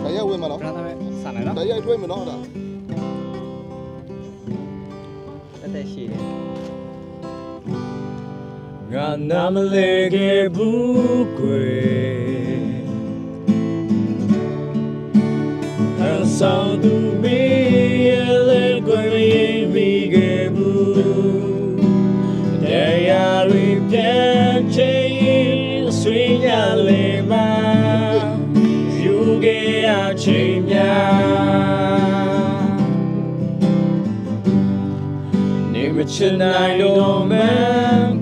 တရားဝင်မနော်ဆန်နော်တရားထွေးမနော်ဒါတက်ရှိတယ်ငါနာမလဲခဲ့ဘူးကွယ်အဆောင်သူမေးရလေကွယ်ရင်ပြီးခဲ့ဘူးတရားတွေပြန်ချင်ဆွေးရလေမယူခဲ့ရချိန်များနေမချင်နိုင်တော့မှန်း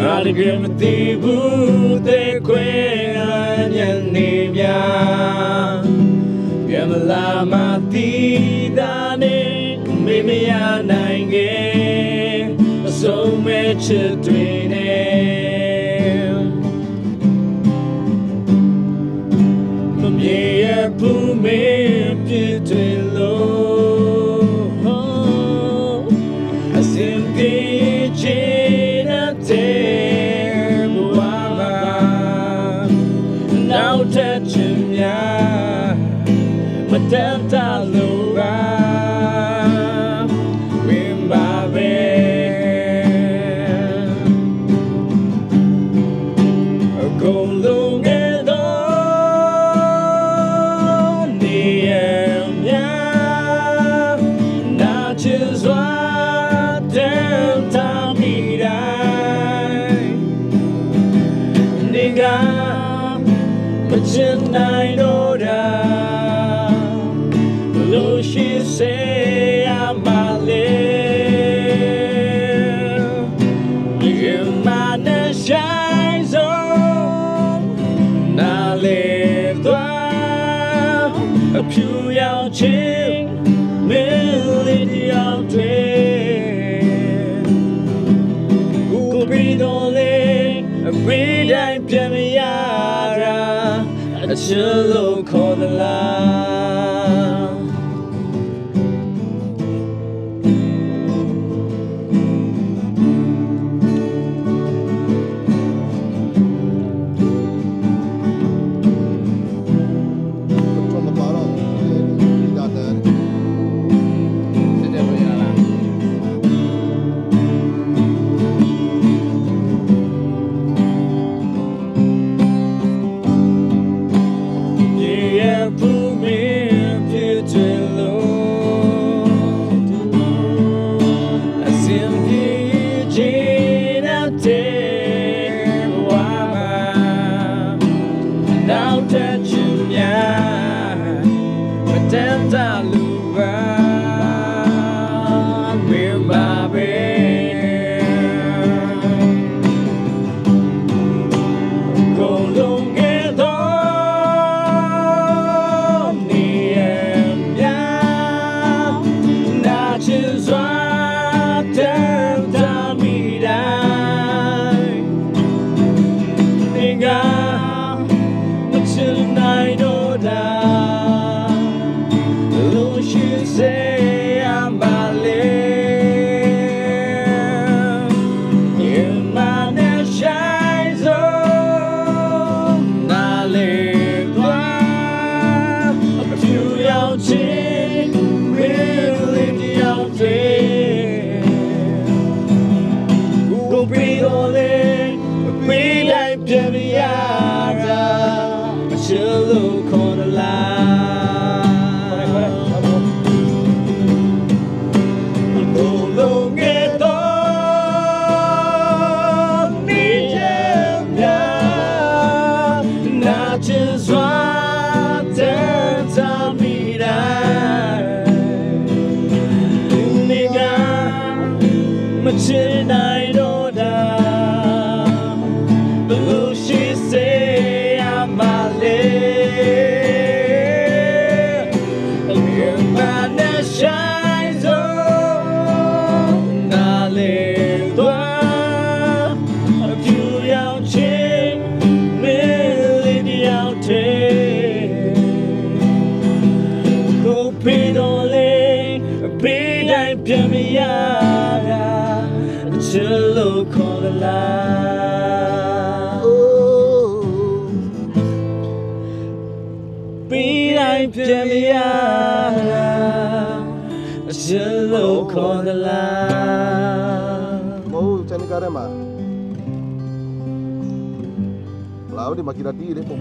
ငါတကယ်မသိဘူးတဲ့ခွေညနေများပြန်မလာမသိတာနဲ့မေမရနိုင်ခဲ့အဆုံးမဲ့ချစ်တွေနဲ့မမြေရဘူးမေပြည့်တွေလို့အစင်ပြေချင်တဲ့နောက်ထပ်ချင်များမတတ်တာလို့ပါဝင်ပါပဲအကုန်လုံးငယ်တော့နေရများနာချင်စွာတဲ့တာမိတိုင်းနေကမချင်နိုင်တော့တာလို့ရှိစေရမလဲဒီမနဲ့ဆိုင်ဆုံးနားလေတော့အဖြူရောင်ချင်းမင်းလေးတယောက်တွေကိုပြီးတော့လေအပေးတိုင်းပြန်မရတာအချစ်လို့ခေါ်သလားနောက်ထပ်ချင်များမတန်တာလူပါမင်းပါပဲကုန်လုံးကဲတော့နေရများနာချင်စွာတန်တာမိတိုင်းနေကနိုင်တော့တာလို့ရှိစေရမလဲဒီမနဲ့ဆိုင်ဆုံးနားလေသွားအဖြူရောင်ချင်းမင်းလေးတယောက်တွေကိုပြီးတော့လေပြီးတိုင်းပြန်ရတာချစ်လို့ခေါ်သလားဘုံလုံးငယ်တော့နေကြများနာချင်စွာတဲ့တာမိတိုင်းနေကမချင်နိုင်တော့တာဘလို့ရှိစေမလေးအမနဲ့ဆိုင်ဆုံးနားလေတော့အပြူရောင်ချင်းမင်းလေးတယောက်တည်းကိုပြေတော့လေပေးတိုင်းပြန်မရတာချစ်လို့ခေါ်သလား ပြီးတိုင်းပြန်မရအရှင်လို့ခေါ်သလား မိုးချန်ကားထဲမှာလာဦးဒီမှာကီလာတီးလေပုံ